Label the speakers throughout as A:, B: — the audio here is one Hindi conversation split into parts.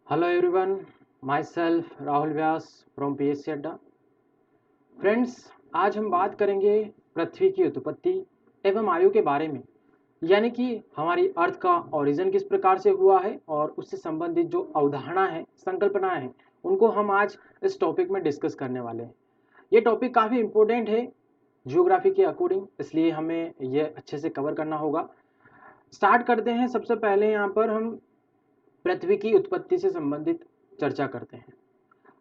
A: Hello everyone, myself Rahul Vyas from PSC अड्डा। फ्रेंड्स, आज हम बात करेंगे पृथ्वी की उत्पत्ति एवं आयु के बारे में, यानी कि हमारी अर्थ का ओरिजिन किस प्रकार से हुआ है और उससे संबंधित जो अवधारणा है, संकल्पनाएं हैं, उनको हम आज इस टॉपिक में डिस्कस करने वाले हैं। ये टॉपिक काफ़ी इम्पोर्टेंट है जियोग्राफी के अकॉर्डिंग, इसलिए हमें ये अच्छे से कवर करना होगा। स्टार्ट करते हैं। सबसे पहले यहाँ पर हम पृथ्वी की उत्पत्ति से संबंधित चर्चा करते हैं।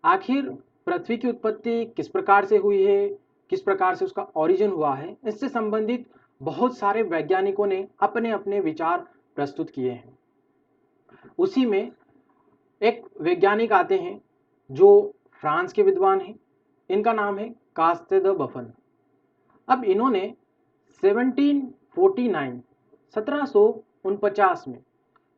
A: आखिर पृथ्वी की उत्पत्ति किस प्रकार से हुई है, किस प्रकार से उसका ओरिजिन हुआ है, इससे संबंधित बहुत सारे वैज्ञानिकों ने अपने अपने विचार प्रस्तुत किए हैं। उसी में एक वैज्ञानिक आते हैं जो फ्रांस के विद्वान हैं। इनका नाम है कास्ते द बफन। अब इन्होंने 1749 1749 में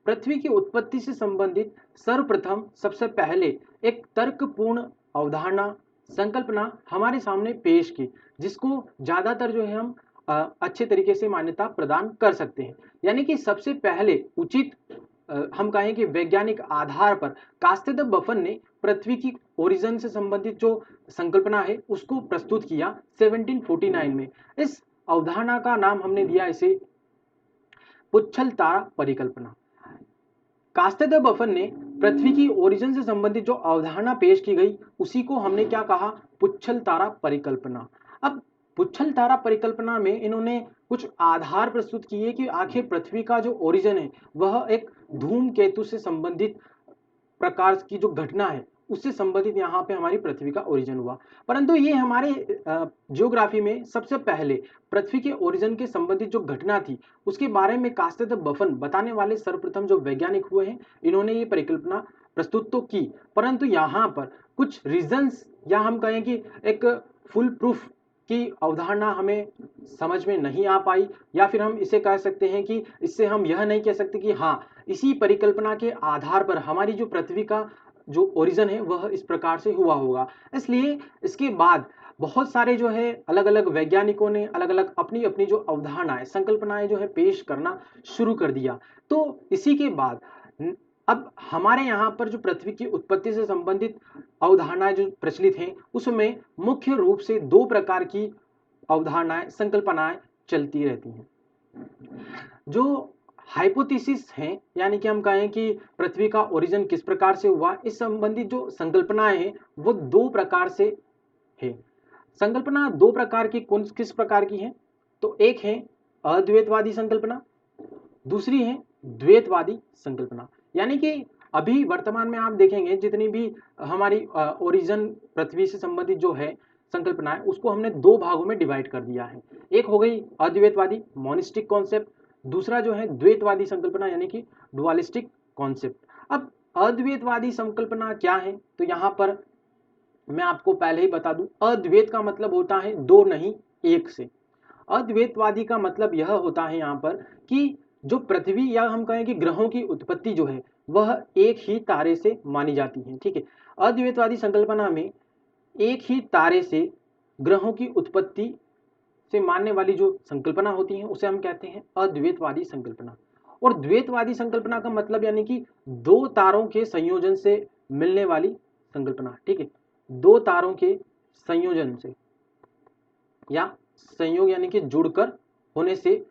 A: पृथ्वी की उत्पत्ति से संबंधित सर्वप्रथम सबसे पहले एक तर्कपूर्ण अवधारणा, संकल्पना हमारे सामने पेश की, जिसको ज़्यादातर जो है हम अच्छे तरीके से मान्यता प्रदान कर सकते हैं। यानी कि सबसे पहले उचित हम कहें कि वैज्ञानिक आधार पर कास्ते द बफन ने पृथ्वी की ओरिजिन से संबंधित जो संकल्पना है उसको प्रस्तुत किया 1749 में। इस अवधारणा का नाम हमने दिया इसे पुच्छल तारा परिकल्पना। कास्ते द बफन ने पृथ्वी की ओरिजिन से संबंधित जो अवधारणा पेश की गई उसी को हमने क्या कहा, पुच्छल तारा परिकल्पना। अब पुच्छल तारा परिकल्पना में इन्होंने कुछ आधार प्रस्तुत किए कि आखिर पृथ्वी का जो ओरिजिन है वह एक धूमकेतु से संबंधित प्रकार की जो घटना है उससे संबंधित यहाँ पे हमारी पृथ्वी का ओरिजिन हुआ। परंतु ये हमारे जियोग्राफी में सबसे पहले पृथ्वी के ओरिजिन के संबंधित जो घटना थी उसके बारे में कास्ते द बफन बताने वाले सर्वप्रथम जो वैज्ञानिक हुए हैं, इन्होंने ये परिकल्पना प्रस्तुत तो की, परंतु यहाँ पर कुछ रीजंस या हम कहें कि एक फुल प्रूफ की अवधारणा हमें समझ में नहीं आ पाई, या फिर हम इसे कह सकते हैं कि इससे हम यह नहीं कह सकते कि हाँ, इसी परिकल्पना के आधार पर हमारी जो पृथ्वी का जो ओरिजिन है वह इस प्रकार से हुआ होगा। इसलिए इसके बाद बहुत सारे जो है अलग अलग वैज्ञानिकों ने अलग अलग अपनी अपनी जो अवधारणाएं, संकल्पनाएं जो है पेश करना शुरू कर दिया। तो इसी के बाद अब हमारे यहाँ पर जो पृथ्वी की उत्पत्ति से संबंधित अवधारणाएं जो प्रचलित हैं उसमें मुख्य रूप से दो प्रकार की अवधारणाएं, संकल्पनाएं चलती रहती हैं। जो हाइपोथेसिस हैं, यानी कि हम कहें कि पृथ्वी का ओरिजिन किस प्रकार से हुआ, इस संबंधित जो संकल्पनाएं हैं वो दो प्रकार से है। संकल्पना दो प्रकार की कौन किस प्रकार की है, तो एक है अद्वैतवादी संकल्पना, दूसरी है द्वैतवादी संकल्पना। यानी कि अभी वर्तमान में आप देखेंगे जितनी भी हमारी ओरिजिन पृथ्वी से संबंधित जो है संकल्पना है उसको हमने दो भागों में डिवाइड कर दिया है। एक हो गई अद्वैतवादी मोनिस्टिक कॉन्सेप्ट, दूसरा जो है द्वैतवादी संकल्पना यानी कि डुअलिस्टिक कॉन्सेप्ट। अब अद्वैतवादी संकल्पना क्या है, तो यहां पर मैं आपको पहले ही बता दूं, अद्वैत का मतलब होता है दो नहीं एक से। अद्वैतवादी का मतलब यह होता है यहाँ पर कि जो पृथ्वी या हम कहें कि ग्रहों की उत्पत्ति जो है वह एक ही तारे से मानी जाती है। ठीक है, अद्वैतवादी संकल्पना में एक ही तारे से ग्रहों की उत्पत्ति से मानने वाली जो संकल्पना होती है उसे हम कहते हैं अद्वैतवादी संकल्पना। और द्वैतवादी संकल्पना का मतलब यानी कि दो तारों के संयोजन से मिलने वाली संकल्पना। ठीक है, दो तारों के संयोजन से या संयोग यानी कि जुड़कर होने से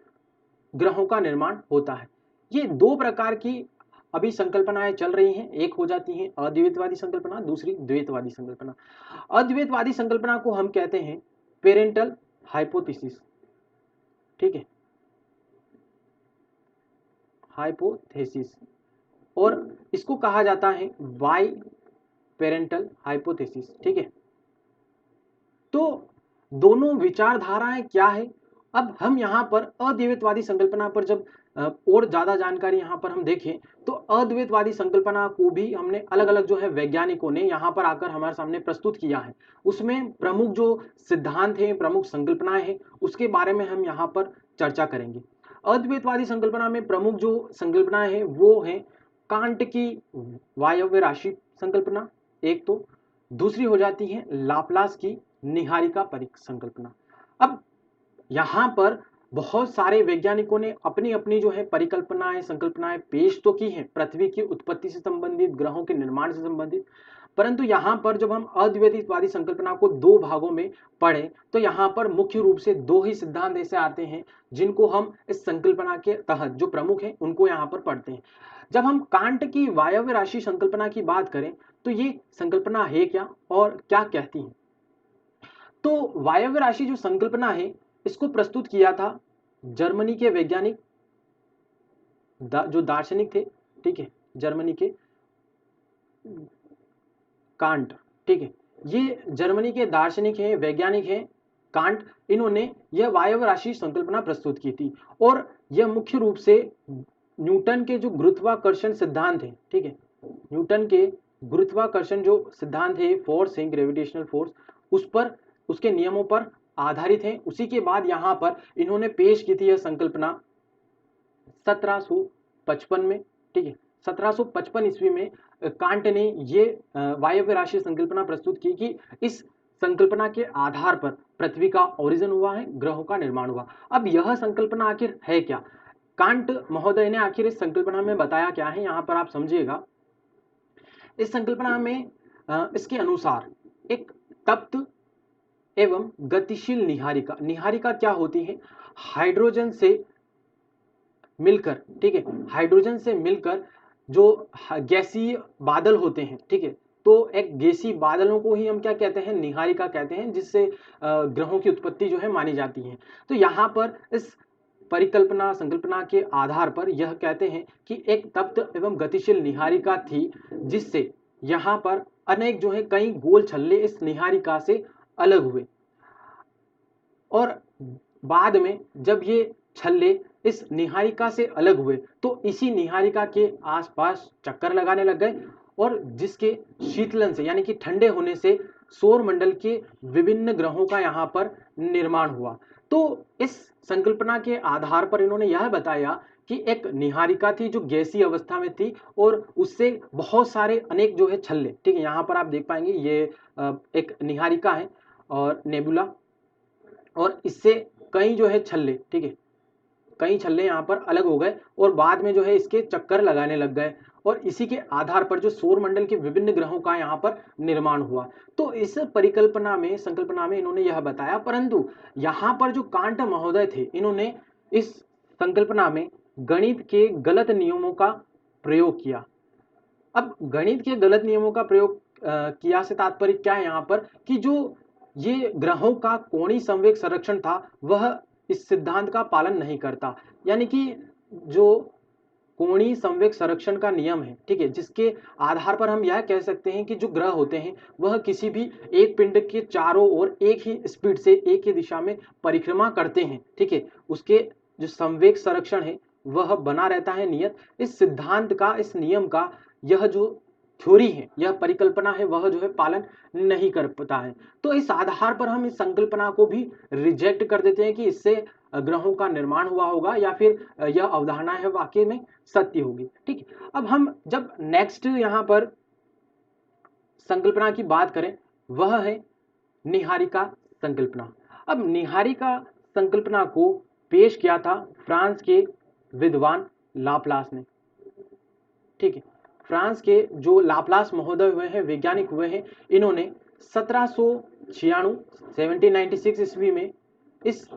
A: ग्रहों का निर्माण होता है। ये दो प्रकार की अभी संकल्पनाएं चल रही हैं। एक हो जाती है अद्वैतवादी संकल्पना, दूसरी द्वैतवादी संकल्पना। अद्वैतवादी संकल्पना को हम कहते हैं पेरेंटल हाइपोथेसिस। ठीक है, हाइपोथेसिस, और इसको कहा जाता है बाई पेरेंटल हाइपोथेसिस। ठीक है, तो दोनों विचारधाराएं क्या है। अब हम यहाँ पर अद्वैतवादी संकल्पना पर जब और ज्यादा जानकारी यहाँ पर हम देखें तो अद्वैतवादी संकल्पना को भी हमने अलग अलग जो है वैज्ञानिकों ने यहाँ पर आकर हमारे सामने प्रस्तुत किया है। उसमें प्रमुख जो सिद्धांत हैं, प्रमुख संकल्पनाएं हैं, उसके बारे में हम यहाँ पर चर्चा करेंगे। अद्वैतवादी संकल्पना में प्रमुख जो संकल्पनाएं हैं वो हैं कांट की वायव्य राशि संकल्पना एक, तो दूसरी हो जाती है लाप्लास की निहारिका परिक संकल्पना। अब यहां पर बहुत सारे वैज्ञानिकों ने अपनी अपनी जो है परिकल्पनाएं संकल्पनाएं पेश तो की हैं पृथ्वी की उत्पत्ति से संबंधित, ग्रहों के निर्माण से संबंधित, परंतु यहाँ पर जब हम अद्वैतवादी संकल्पना को दो भागों में पढ़ें तो यहाँ पर मुख्य रूप से दो ही सिद्धांत ऐसे आते हैं जिनको हम इस संकल्पना के तहत जो प्रमुख हैं उनको यहाँ पर पढ़ते हैं। जब हम कांट की वायव्य राशि संकल्पना की बात करें तो ये संकल्पना है क्या और क्या कहती है। तो वायव्य राशि जो संकल्पना है इसको प्रस्तुत किया था जर्मनी के वैज्ञानिक जो दार्शनिक थे, ठीक है, जर्मनी के कांट, ठीक है, ये जर्मनी के दार्शनिक हैं, वैज्ञानिक हैं कांट। इन्होंने यह वायव्य राशि संकल्पना प्रस्तुत की थी और यह मुख्य रूप से न्यूटन के जो गुरुत्वाकर्षण सिद्धांत है, ठीक है, न्यूटन के गुरुत्वाकर्षण जो सिद्धांत है, फोर्स है, ग्रेविटेशनल फोर्स, उस पर, उसके नियमों पर आधारित है। उसी के बाद यहाँ पर इन्होंने पेश की थी यह संकल्पना 1755 में, ठीक है, 1755 ईस्वी में कांट ने ये वायव्य राशि संकल्पना प्रस्तुत की कि इस संकल्पना के आधार पर पृथ्वी का ओरिजिन हुआ है, ग्रहों का निर्माण हुआ। अब यह संकल्पना आखिर है क्या, कांट महोदय ने आखिर इस संकल्पना में बताया क्या है, यहां पर आप समझिएगा। इस संकल्पना में इसके अनुसार एक तप्त एवं गतिशील निहारिका, निहारिका क्या होती है, हाइड्रोजन से मिलकर, ठीक है, हाइड्रोजन से मिलकर जो गैसीय बादल होते हैं, ठीक है, तो एक गैसीय बादलों को ही हम क्या कहते हैं, निहारिका कहते हैं, जिससे ग्रहों की उत्पत्ति जो है मानी जाती है। तो यहाँ पर इस परिकल्पना संकल्पना के आधार पर यह कहते हैं कि एक तप्त एवं गतिशील निहारिका थी जिससे यहाँ पर अनेक जो है कई गोल छल्ले इस निहारिका से अलग हुए और बाद में जब ये छल्ले इस निहारिका से अलग हुए तो इसी निहारिका के आसपास चक्कर लगाने लग गए और जिसके शीतलन से यानी कि ठंडे होने से सौर मंडल के विभिन्न ग्रहों का यहाँ पर निर्माण हुआ। तो इस संकल्पना के आधार पर इन्होंने यह बताया कि एक निहारिका थी जो गैसीय अवस्था में थी और उससे बहुत सारे अनेक जो है छल्ले, ठीक है, यहाँ पर आप देख पाएंगे ये एक निहारिका है और नेबुला, और इससे कई जो है छल्ले, ठीक है, कई छल्ले यहाँ पर अलग हो गए और बाद में जो है इसके चक्कर लगाने लग गए और इसी के आधार पर जो सौर मंडल के विभिन्न ग्रहों का यहाँ पर निर्माण हुआ। तो इस परिकल्पना में संकल्पना में इन्होंने यह बताया, परंतु यहाँ पर जो कांट महोदय थे इन्होंने इस संकल्पना में गणित के गलत नियमों का प्रयोग किया। अब गणित के गलत नियमों का प्रयोग किया से तात्पर्य क्या है यहाँ पर कि जो ये ग्रहों का कोणीय संवेग संरक्षण था वह इस सिद्धांत का पालन नहीं करता, यानी कि जो कोणीय संवेग संरक्षण का नियम है, ठीक है, जिसके आधार पर हम यह कह सकते हैं कि जो ग्रह होते हैं वह किसी भी एक पिंड के चारों ओर एक ही स्पीड से एक ही दिशा में परिक्रमा करते हैं, ठीक है, उसके जो संवेग संरक्षण है वह बना रहता है नियत। इस सिद्धांत का, इस नियम का यह जो थ्योरी है, यह परिकल्पना है, वह जो है पालन नहीं कर पाता है। तो इस आधार पर हम इस संकल्पना को भी रिजेक्ट कर देते हैं कि इससे ग्रहों का निर्माण हुआ होगा या फिर यह अवधारणा है वाकई में सत्य होगी, ठीक है। अब हम जब नेक्स्ट यहाँ पर संकल्पना की बात करें वह है निहारिका संकल्पना। अब निहारिका संकल्पना को पेश किया था फ्रांस के विद्वान लाप्लास ने, ठीक है, फ्रांस के जो लाप्लास महोदय हुए हैं, वैज्ञानिक हुए हैं, इन्होंने 1796 1796 ईस्वी में इस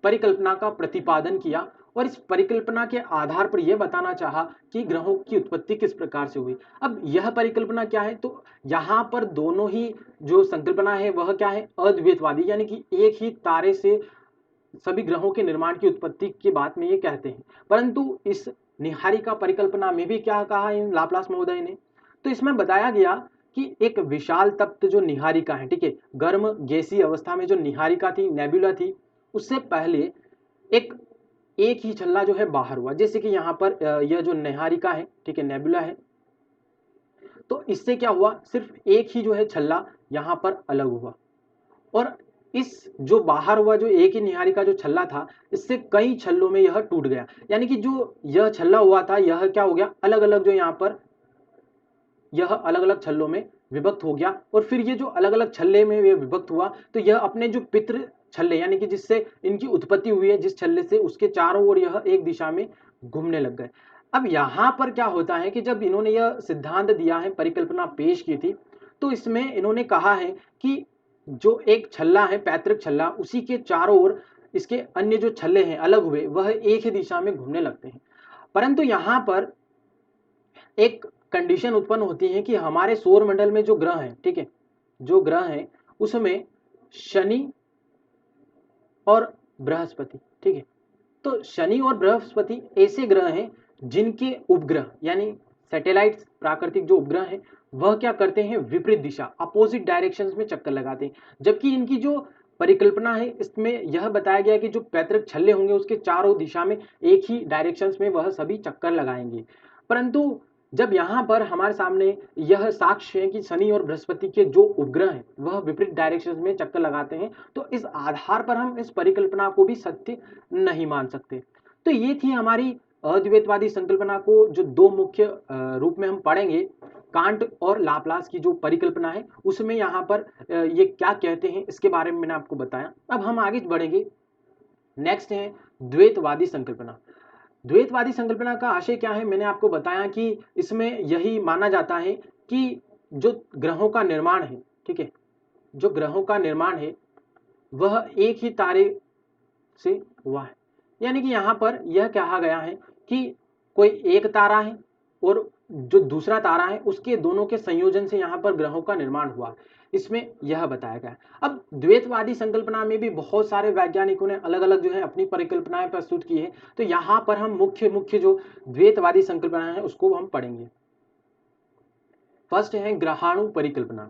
A: परिकल्पना का प्रतिपादन किया और इस परिकल्पना के आधार पर यह बताना चाहा कि ग्रहों की उत्पत्ति किस प्रकार से हुई। अब यह परिकल्पना क्या है, तो यहाँ पर दोनों ही जो संकल्पना है वह क्या है, अद्वैतवादी, यानी कि एक ही तारे से सभी ग्रहों के निर्माण की उत्पत्ति के बात में ये कहते हैं। परंतु इस निहारिका परिकल्पना में भी क्या कहा इन लाप्लास महोदय ने, तो इसमें बताया गया कि एक विशाल तप्त जो निहारिका है, ठीक है, गर्म गैसीय अवस्था में जो निहारिका थी, नेबुला थी, उससे पहले एक एक ही छल्ला जो है बाहर हुआ, जैसे कि यहाँ पर यह जो निहारिका है, ठीक है, नेबुला है, तो इससे क्या हुआ, सिर्फ एक ही जो है छल्ला यहाँ पर अलग हुआ और इस जो बाहर हुआ जो एक ही निहारिका जो छल्ला था इससे कई छल्लों में यह टूट गया, यानी कि जो यह छल्ला हुआ था यह क्या हो गया, अलग अलग जो यहाँ पर यह अलग अलग छल्लों में विभक्त हो गया और फिर ये जो अलग अलग छल्ले में ये विभक्त हुआ तो यह अपने जो पितृ छल्ले यानी कि जिससे इनकी उत्पत्ति हुई है, जिस छल्ले से, उसके चारों ओर यह एक दिशा में घूमने लग गए। अब यहां पर क्या होता है कि जब इन्होंने यह सिद्धांत दिया है, परिकल्पना पेश की थी, तो इसमें इन्होंने कहा है कि जो एक छल्ला है, पैतृक छल्ला, उसी के चारों ओर इसके अन्य जो छल्ले हैं अलग हुए, वह एक ही दिशा में घूमने लगते हैं। परंतु यहां पर एक कंडीशन उत्पन्न होती है कि हमारे सौर मंडल में जो ग्रह हैं, ठीक है, जो ग्रह हैं उसमें शनि और बृहस्पति, ठीक है, तो शनि और बृहस्पति ऐसे ग्रह हैं जिनके उपग्रह यानी सैटेलाइट्स, प्राकृतिक जो उपग्रह हैं, वह क्या करते हैं, विपरीत दिशा, अपोजिट डायरेक्शंस में चक्कर लगाते हैं। जबकि इनकी जो परिकल्पना है इसमें यह बताया गया है कि जो पैतृक छल्ले होंगे उसके चारों दिशा में एक ही डायरेक्शंस में वह सभी चक्कर लगाएंगे। परंतु जब यहाँ पर हमारे सामने यह साक्ष्य है कि शनि और बृहस्पति के जो उपग्रह हैं वह विपरीत डायरेक्शंस में चक्कर लगाते हैं, तो इस आधार पर हम इस परिकल्पना को भी सत्य नहीं मान सकते। तो ये थी हमारी अद्वैतवादी संकल्पना को जो दो मुख्य रूप में हम पढ़ेंगे, कांट और लाप्लास की जो परिकल्पना है उसमें यहाँ पर ये क्या कहते हैं इसके बारे में मैंने आपको बताया। अब हम आगे बढ़ेंगे, नेक्स्ट है द्वैतवादी संकल्पना। द्वैतवादी संकल्पना का आशय क्या है, मैंने आपको बताया कि इसमें यही माना जाता है कि जो ग्रहों का निर्माण है, ठीक है, जो ग्रहों का निर्माण है वह एक ही तारे से हुआ है। यानी कि यहां पर यह कहा गया है कि कोई एक तारा है और जो दूसरा तारा है उसके दोनों के संयोजन से यहां पर ग्रहों का निर्माण हुआ, इसमें यह बताया गया है। अब द्वैतवादी संकल्पना में भी बहुत सारे वैज्ञानिकों ने अलग अलग जो है अपनी परिकल्पनाएं प्रस्तुत की है, तो यहां पर हम मुख्य मुख्य जो द्वैतवादी संकल्पना है उसको हम पढ़ेंगे। फर्स्ट है ग्रहाणु परिकल्पना,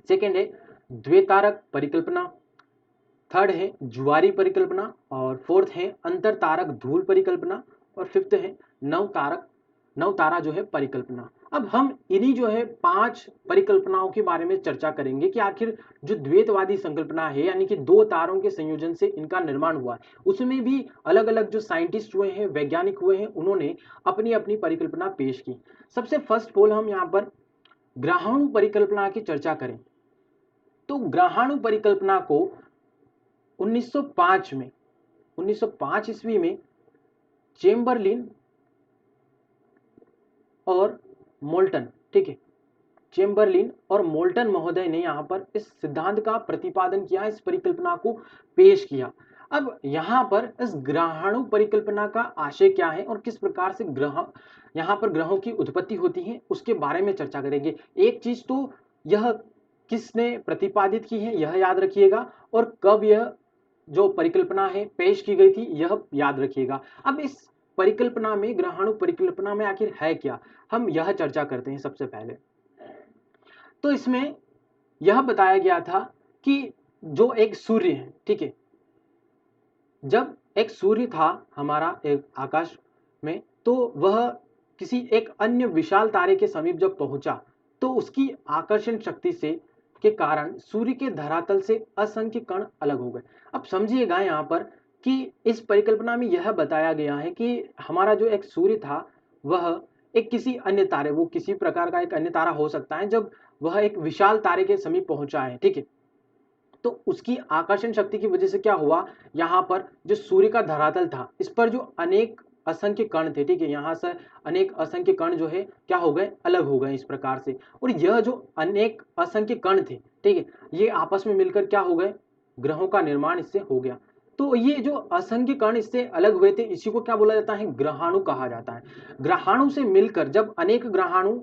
A: सेकेंड है द्वैतारक परिकल्पना, थर्ड है जुआरी परिकल्पना, और फोर्थ है अंतर तारक धूल परिकल्पना, और फिफ्थ है नव तारा जो है परिकल्पना। अब हम इन्हीं जो है 5 परिकल्पनाओं के बारे में चर्चा करेंगे कि आखिर जो द्वैतवादी संकल्पना है यानी कि दो तारों के संयोजन से इनका निर्माण हुआ है, उसमें भी अलग अलग जो साइंटिस्ट हुए हैं, वैज्ञानिक हुए हैं, उन्होंने अपनी अपनी परिकल्पना पेश की। सबसे फर्स्ट पोल हम यहाँ पर ग्रहाणु परिकल्पना की चर्चा करें तो ग्रहाणु परिकल्पना को 1905 में 1905 ईस्वी में चेम्बरलिन और मोल्टन, ठीक है, चेम्बरलिन और मोल्टन महोदय ने यहां पर इस सिद्धांत का प्रतिपादन किया, इस परिकल्पना को पेश किया। अब यहां पर इस ग्रहाणु परिकल्पना का आशय क्या है और किस प्रकार से यहां पर ग्रहों की उत्पत्ति होती है उसके बारे में चर्चा करेंगे। एक चीज तो यह किसने प्रतिपादित की है यह याद रखिएगा, और कब यह जो परिकल्पना है पेश की गई थी यह याद रखिएगा। अब इस परिकल्पना में, ग्रहाणु परिकल्पना में आखिर है क्या, हम यह चर्चा करते हैं। सबसे पहले तो इसमें यह बताया गया था कि जो एक सूर्य है, ठीक है, जब एक सूर्य था हमारा एक आकाश में, तो वह किसी एक अन्य विशाल तारे के समीप जब पहुंचा तो उसकी आकर्षण शक्ति से के कारण सूर्य के धरातल से असंख्य कण अलग हो गए। अब समझिएगा यहाँ पर कि इस परिकल्पना में यह बताया गया है कि हमारा जो एक सूर्य था वह एक किसी अन्य तारे, वो किसी प्रकार का एक अन्य तारा हो सकता है, जब वह एक विशाल तारे के समीप पहुंचा है, ठीक है, तो उसकी आकर्षण शक्ति की वजह से क्या हुआ, यहाँ पर जो सूर्य का धरातल था इस पर जो अनेक असंख्य कण थे, ठीक है, यहाँ से अनेक असंख्य कण जो है क्या हो गए, अलग हो गए इस प्रकार से। और यह जो अनेक असंख्य कण थे, ठीक है, ये आपस में मिलकर क्या हो गए, ग्रहों का निर्माण इससे हो गया। तो ये जो असंख्य कण इससे अलग हुए थे इसी को क्या बोला जाता है, ग्रहाणु कहा जाता है। ग्रहाणु से मिलकर जब अनेक ग्रहाणु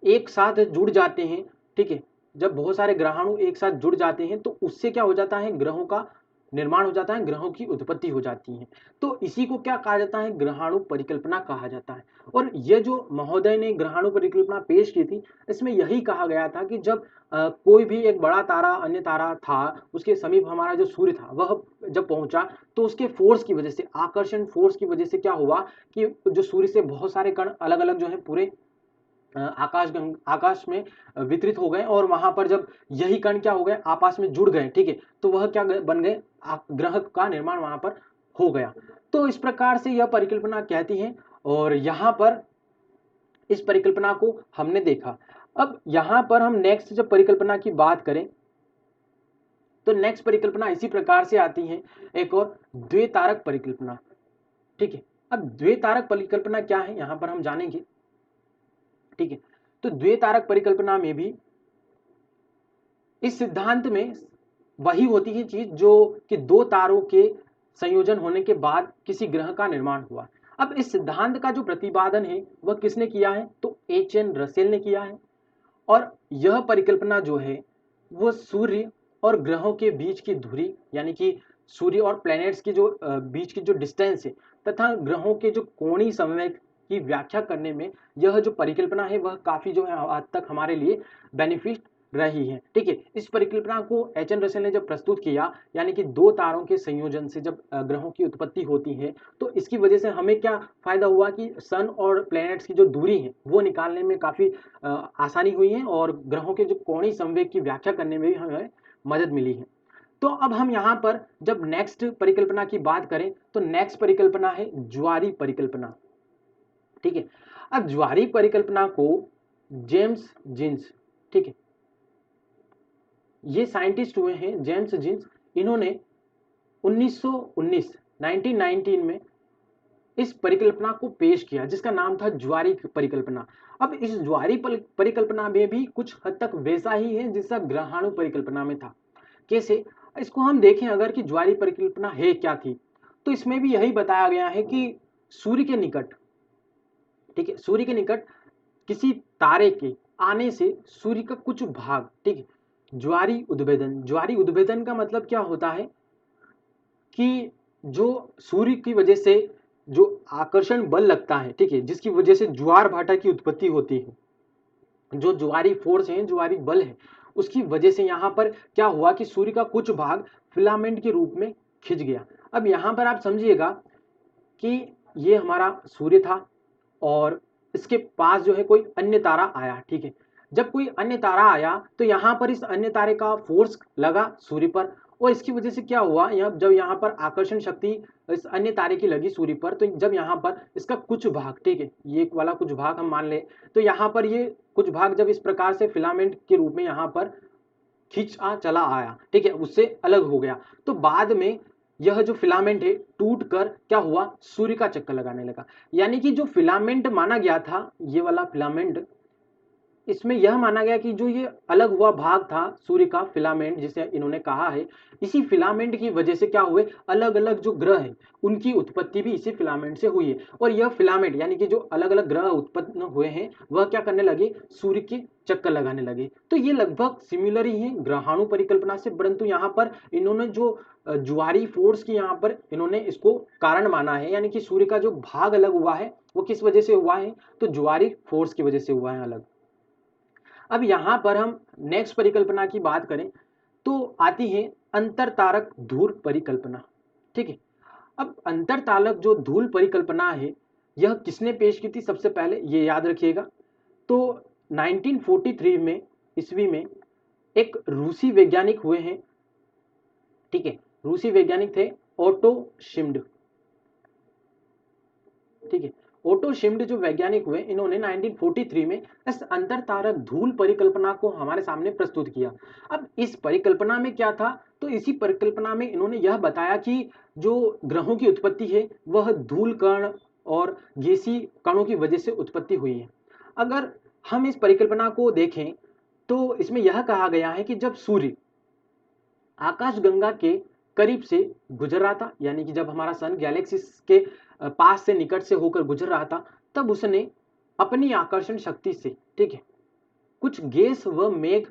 A: एक साथ जुड़ जाते हैं, ठीक है, जब बहुत सारे ग्रहाणु एक साथ जुड़ जाते हैं तो उससे क्या हो जाता है, ग्रहों का निर्माण हो जाता है, ग्रहों की उत्पत्ति हो जाती है। तो इसी को क्या कहा जाता है, ग्रहाणु परिकल्पना कहा जाता है। और यह जो महोदय ने ग्रहाणु परिकल्पना पेश की थी इसमें यही कहा गया था कि जब कोई भी एक बड़ा तारा, अन्य तारा था, उसके समीप हमारा जो सूर्य था वह जब पहुंचा तो उसके फोर्स की वजह से, आकर्षण फोर्स की वजह से क्या हुआ कि जो सूर्य से बहुत सारे कण अलग अलग जो है पूरे आकाश में वितरित हो गए, और वहां पर जब यही कण क्या हो गए, आपस में जुड़ गए, ठीक है, तो वह क्या बन गए, ग्रह का निर्माण वहां पर हो गया। तो इस प्रकार से यह परिकल्पना कहती है, और यहां पर इस परिकल्पना को हमने देखा। अब यहां पर हम नेक्स्ट जब परिकल्पना की बात करें तो नेक्स्ट परिकल्पना इसी प्रकार से आती है, एक और द्वितारक परिकल्पना। ठीक है, अब द्वितारक परिकल्पना क्या है यहां पर हम जानेंगे। ठीक है, तो द्वितारक परिकल्पना में भी इस सिद्धांत में वही होती है चीज जो कि दो तारों के संयोजन होने के बाद किसी ग्रह का निर्माण हुआ। अब इस सिद्धांत का जो प्रतिपादन है वह किसने किया है, तो एच.एन. रसेल ने किया है। और यह परिकल्पना जो है वो सूर्य और ग्रहों के बीच की दूरी, यानी कि सूर्य और प्लैनेट्स की जो बीच की जो डिस्टेंस है तथा ग्रहों के जो कोणीय संवेग की व्याख्या करने में यह जो परिकल्पना है वह काफी जो है आज तक हमारे लिए बेनिफिट रही है। ठीक है, इस परिकल्पना को एच.एन. रसेल ने जब प्रस्तुत किया, यानी कि दो तारों के संयोजन से जब ग्रहों की उत्पत्ति होती है, तो इसकी वजह से हमें क्या फायदा हुआ कि सन और प्लैनेट्स की जो दूरी है वो निकालने में काफी आसानी हुई है और ग्रहों के जो कोणीय संवेग की व्याख्या करने में भी हमें मदद मिली है। तो अब हम यहाँ पर जब नेक्स्ट परिकल्पना की बात करें तो नेक्स्ट परिकल्पना है ज्वारी परिकल्पना। ठीक है, अब ज्वारी परिकल्पना को जेम्स जीन्स, ठीक है, ये साइंटिस्ट हुए हैं जेम्स जीन्स, इन्होंने 1919 में इस परिकल्पना को पेश किया जिसका नाम था ज्वारी परिकल्पना। अब इस ज्वारी परिकल्पना में भी कुछ हद तक वैसा ही है जैसा ग्रहाणु परिकल्पना में था। कैसे, इसको हम देखें अगर कि ज्वारी परिकल्पना है क्या थी, तो इसमें भी यही बताया गया है कि सूर्य के निकट, ठीक है, सूर्य के निकट किसी तारे के आने से सूर्य का कुछ भाग, ठीक है, ज्वारी उद्भेदन का मतलब क्या होता है कि जो सूर्य की वजह से जो आकर्षण बल लगता है, ठीक है, जिसकी वजह से ज्वार भाटा की उत्पत्ति होती है, जो ज्वारी फोर्स है, ज्वारी बल है, उसकी वजह से यहां पर क्या हुआ कि सूर्य का कुछ भाग फिलामेंट के रूप में खिंच गया। अब यहां पर आप समझिएगा कि ये हमारा सूर्य था और इसके पास जो है कोई अन्य तारा आया। ठीक है, जब कोई अन्य तारा आया तो यहाँ पर इस अन्य तारे का फोर्स लगा सूर्य पर और इसकी वजह से क्या हुआ, जब यहाँ पर आकर्षण शक्ति इस अन्य तारे की लगी सूर्य पर, तो जब यहाँ पर इसका कुछ भाग, ठीक है, ये वाला कुछ भाग हम मान ले, तो यहाँ पर ये कुछ भाग जब इस प्रकार से फिलामेंट के रूप में यहाँ पर खींचा चला आया, ठीक है, उससे अलग हो गया, तो बाद में यह जो फिलामेंट है टूट कर क्या हुआ, सूर्य का चक्कर लगाने लगा। यानी कि जो फिलामेंट माना गया था, ये वाला फिलामेंट, इसमें यह माना गया कि जो ये अलग हुआ भाग था सूर्य का फिलामेंट जिसे इन्होंने कहा है, इसी फिलामेंट की वजह से क्या हुए, अलग अलग जो ग्रह हैं उनकी उत्पत्ति भी इसी फिलामेंट से हुई है। और यह फिलामेंट यानी कि जो अलग अलग ग्रह उत्पन्न हुए हैं वह क्या करने लगे, सूर्य के चक्कर लगाने लगे। तो ये लगभग सिमिलर ही है ग्रहाणु परिकल्पना से, परंतु यहाँ पर इन्होंने जो ज्वारी फोर्स की यहाँ पर इन्होंने इसको कारण माना है, यानी कि सूर्य का जो भाग अलग हुआ है वो किस वजह से हुआ है, तो ज्वारी फोर्स की वजह से हुआ है अलग। अब यहां पर हम नेक्स्ट परिकल्पना की बात करें तो आती है अंतरतारक धूल परिकल्पना। ठीक है, अब अंतरतालक जो धूल परिकल्पना है यह किसने पेश की थी, सबसे पहले ये याद रखिएगा, तो 1943 में ईस्वी में एक रूसी वैज्ञानिक हुए हैं। ठीक है, रूसी वैज्ञानिक थे ओटो शिम्ड। ठीक है, ओटो शिम्ड जो वैज्ञानिक हुए, इन्होंने 1943 में इस अंतरतारक धूल परिकल्पना को हमारे सामने प्रस्तुत किया। अब इस परिकल्पना में क्या था, तो इसी परिकल्पना में इन्होंने यह बताया कि जो ग्रहों की उत्पत्ति है वह धूल कण और गैसीय कणों की वजह से उत्पत्ति हुई है। अगर हम इस परिकल्पना को देखें तो इसमें यह कहा गया है कि जब सूर्य आकाशगंगा के करीब से गुजर रहा था, यानी कि जब हमारा सन गैलेक्सी के पास से निकट से होकर गुजर रहा था, तब उसने अपनी आकर्षण शक्ति से, ठीक है, कुछ गैस व मेघ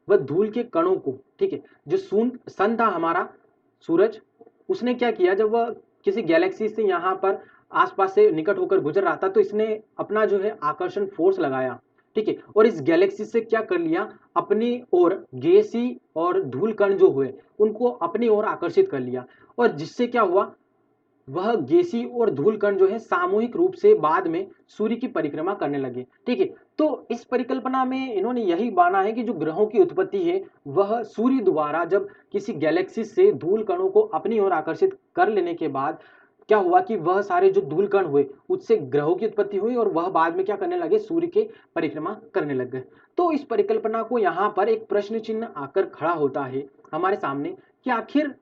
A: व धूल के कणों को, ठीक है, जो सन था हमारा सूरज, उसने क्या किया, जब वह किसी गैलेक्सी से यहाँ पर आसपास से निकट होकर गुजर रहा था तो इसने अपना जो है आकर्षण फोर्स लगाया। ठीक है, और इस गैलेक्सी से क्या कर लिया, अपनी ओर गैसी और धूल कण जो हुए उनको अपनी ओर आकर्षित कर लिया, और जिससे क्या हुआ, वह गैसी और धूल कण जो है सामूहिक रूप से बाद में सूर्य की परिक्रमा करने लगे। ठीक है, तो इस परिकल्पना में इन्होंने यही माना है कि जो ग्रहों की उत्पत्ति है वह सूर्य द्वारा जब किसी गैलेक्सी से धूल कणों को अपनी ओर आकर्षित कर लेने के बाद क्या हुआ कि वह सारे जो धूल कण हुए उससे ग्रहों की उत्पत्ति हुई और वह बाद में क्या करने लगे, सूर्य के परिक्रमा करने लग गए। तो इस परिकल्पना को यहाँ पर एक प्रश्न चिन्ह आकर खड़ा होता है हमारे सामने कि आखिर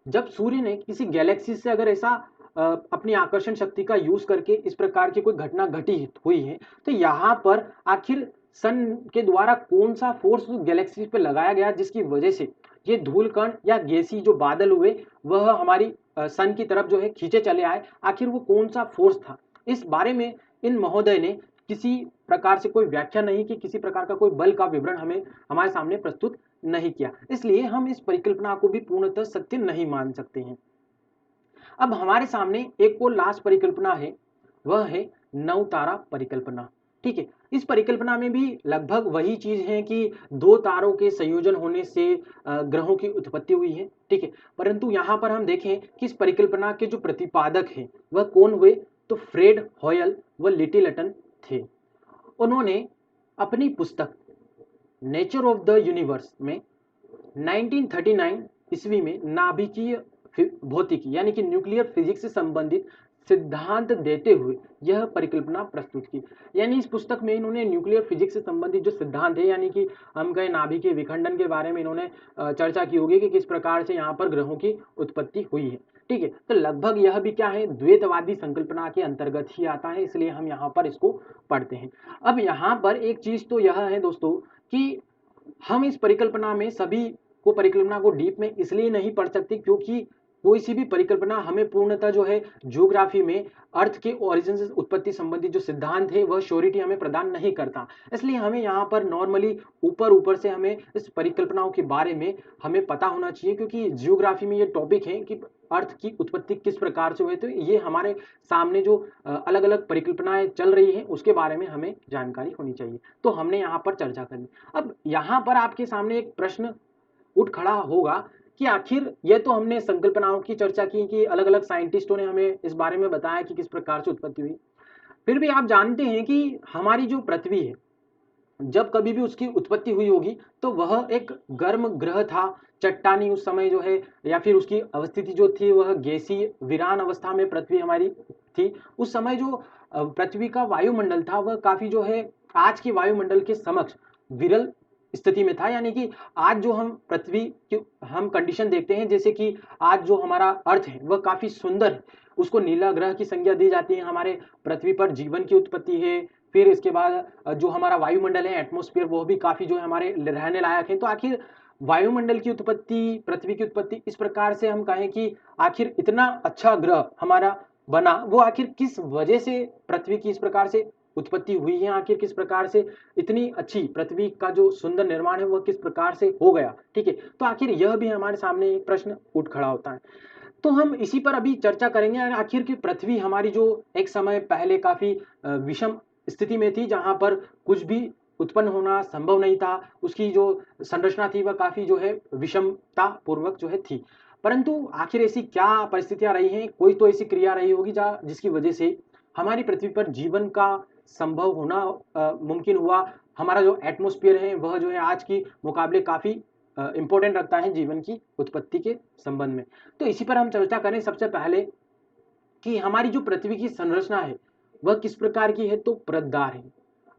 A: जब सूर्य ने किसी गैलेक्सी से अगर ऐसा अपनी आकर्षण शक्ति का यूज करके इस प्रकार की कोई घटना घटी हुई है, तो यहाँ पर आखिर सन के द्वारा कौन सा फोर्स गैलेक्सी पे लगाया गया जिसकी वजह से ये धूल कण या गैसी जो बादल हुए वह हमारी सन की तरफ जो है खींचे चले आए, आखिर वो कौन सा फोर्स था। इस बारे में इन महोदय ने किसी प्रकार से कोई व्याख्या नहीं की, किसी प्रकार का कोई बल का विवरण हमें हमारे सामने प्रस्तुत नहीं किया, इसलिए हम इस परिकल्पना को भी पूर्णतः सत्य नहीं मान सकते हैं। अब हमारे सामने एक और लास्ट परिकल्पना है, वह है नौ तारा परिकल्पना। ठीक है, इस परिकल्पना में भी लगभग वही चीज है कि दो तारों के संयोजन होने से ग्रहों की उत्पत्ति हुई है। ठीक है, परंतु यहाँ पर हम देखें कि इस परिकल्पना के जो प्रतिपादक हैं वह कौन हुए, तो फ्रेड हॉयल व लिटिलटन थे। उन्होंने अपनी पुस्तक नेचर ऑफ द यूनिवर्स में 1939 ईस्वी में नाभिकीय भौतिकी यानी कि न्यूक्लियर फिजिक्स से संबंधित सिद्धांत देते हुए यह परिकल्पना प्रस्तुत की। यानी इस पुस्तक में इन्होंने न्यूक्लियर फिजिक्स से संबंधित जो सिद्धांत है, यानी कि हम कहें नाभिकीय विखंडन के बारे में इन्होंने चर्चा की होगी कि किस प्रकार से यहाँ पर ग्रहों की उत्पत्ति हुई है। ठीक है, तो लगभग यह भी क्या है, द्वैतवादी संकल्पना के अंतर्गत ही आता है, इसलिए हम यहाँ पर इसको पढ़ते हैं। अब यहाँ पर एक चीज तो यह है दोस्तों कि हम इस परिकल्पना में सभी को परिकल्पना को डीप में इसलिए नहीं पढ़ सकते क्योंकि कोई सी भी परिकल्पना हमें पूर्णतः जो है ज्योग्राफी में अर्थ के ओरिजिन से उत्पत्ति संबंधित जो सिद्धांत है वह श्योरिटी हमें प्रदान नहीं करता। इसलिए हमें यहाँ पर नॉर्मली ऊपर ऊपर से हमें इस परिकल्पनाओं के बारे में हमें पता होना चाहिए, क्योंकि ज्योग्राफी में ये टॉपिक है कि अर्थ की उत्पत्ति किस प्रकार से हुई, तो ये हमारे सामने जो अलग अलग परिकल्पनाएं चल रही हैं उसके बारे में हमें जानकारी होनी चाहिए। तो हमने यहाँ पर चर्चा करी। अब यहाँ पर आपके सामने एक प्रश्न उठ खड़ा होगा कि आखिर ये तो हमने संकल्पनाओं की चर्चा की कि अलग अलग साइंटिस्टों ने हमें इस बारे में बताया कि किस प्रकार से उत्पत्ति हुई, फिर भी आप जानते हैं कि हमारी जो पृथ्वी है जब कभी भी उसकी उत्पत्ति हुई होगी तो वह एक गर्म ग्रह था, चट्टानी उस समय जो है, या फिर उसकी अवस्थिति जो थी वह गैसीय वीरान अवस्था में पृथ्वी हमारी थी। उस समय जो पृथ्वी का वायुमंडल था वह काफी जो है आज के वायुमंडल के समक्ष विरल स्थिति में था। यानी कि आज जो हम पृथ्वी की हम कंडीशन देखते हैं, जैसे कि आज जो हमारा अर्थ है वह काफी सुंदर है, उसको नीला ग्रह की संज्ञा दी जाती है, हमारे पृथ्वी पर जीवन की उत्पत्ति है। फिर इसके बाद जो हमारा वायुमंडल है एटमॉस्फेयर वो भी काफी जो है हमारे रहने लायक है। तो आखिर वायुमंडल की उत्पत्ति, पृथ्वी की उत्पत्ति, इस प्रकार से हम कहें कि आखिर इतना अच्छा ग्रह हमारा बना, वो आखिर किस वजह से पृथ्वी की इस प्रकार से उत्पत्ति हुई है, आखिर किस प्रकार से इतनी अच्छी पृथ्वी का जो सुंदर निर्माण है वह किस प्रकार से हो गया। ठीक है, तो आखिर यह भी हमारे सामने एक प्रश्न उठ खड़ा होता है। तो हम इसी पर अभी चर्चा करेंगे आखिर की पृथ्वी हमारी जो एक समय पहले काफी विषम स्थिति में थी, जहां पर कुछ भी उत्पन्न होना संभव नहीं था, उसकी जो संरचना थी वह काफी जो है विषमता पूर्वक जो है थी। परंतु आखिर ऐसी क्या परिस्थितियां रही हैं, कोई तो ऐसी क्रिया रही होगी जिसकी वजह से हमारी पृथ्वी पर जीवन का संभव होना मुमकिन हुआ। हमारा जो एटमॉस्फेयर है वह जो है आज की मुकाबले काफी इंपॉर्टेंट रखता है जीवन की उत्पत्ति के संबंध में। तो इसी पर हम चर्चा करें सबसे पहले कि हमारी जो पृथ्वी की संरचना है वह किस प्रकार की है, तो परतदार है।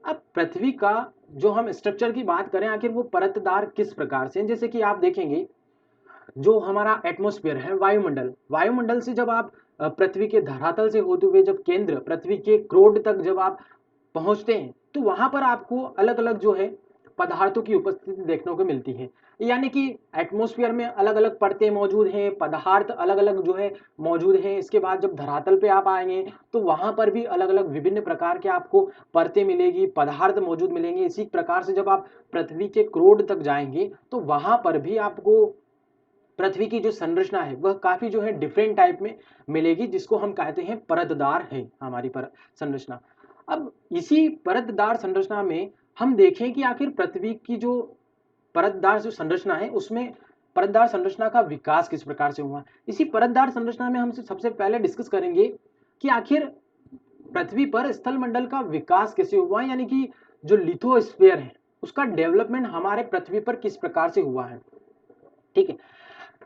A: अब पृथ्वी का जो हम स्ट्रक्चर की बात करें आखिर वो परतदार किस प्रकार से, जैसे कि आप देखेंगे जो हमारा एटमॉस्फेयर है, वायुमंडल, वायुमंडल से जब आप पृथ्वी के धरातल से होते हुए जब केंद्र पृथ्वी के क्रोड तक जब आप पहुंचते हैं तो वहां पर आपको अलग अलग जो है पदार्थों की उपस्थिति देखने को मिलती है। यानी कि एटमॉस्फेयर में अलग अलग परतें मौजूद हैं, पदार्थ अलग अलग जो है मौजूद हैं। इसके बाद जब धरातल पे आप आएंगे तो वहां पर भी अलग अलग विभिन्न प्रकार के आपको परतें मिलेगी, पदार्थ मौजूद मिलेंगे। इसी प्रकार से जब आप पृथ्वी के क्रोड तक जाएंगे तो वहां पर भी आपको पृथ्वी की जो संरचना है वह काफी जो है डिफरेंट टाइप में मिलेगी, जिसको हम कहते हैं परतदार है हमारी पर संरचना। अब इसी परतदार संरचना में हम देखें कि आखिर पृथ्वी की जो परतदार जो संरचना है उसमें परतदार संरचना का विकास किस प्रकार से हुआ। इसी परतदार संरचना में हम सबसे पहले डिस्कस करेंगे कि आखिर पृथ्वी पर स्थल मंडल का विकास कैसे हुआ, यानी कि जो लिथोस्फीयर है उसका डेवलपमेंट हमारे पृथ्वी पर किस प्रकार से हुआ है। ठीक है,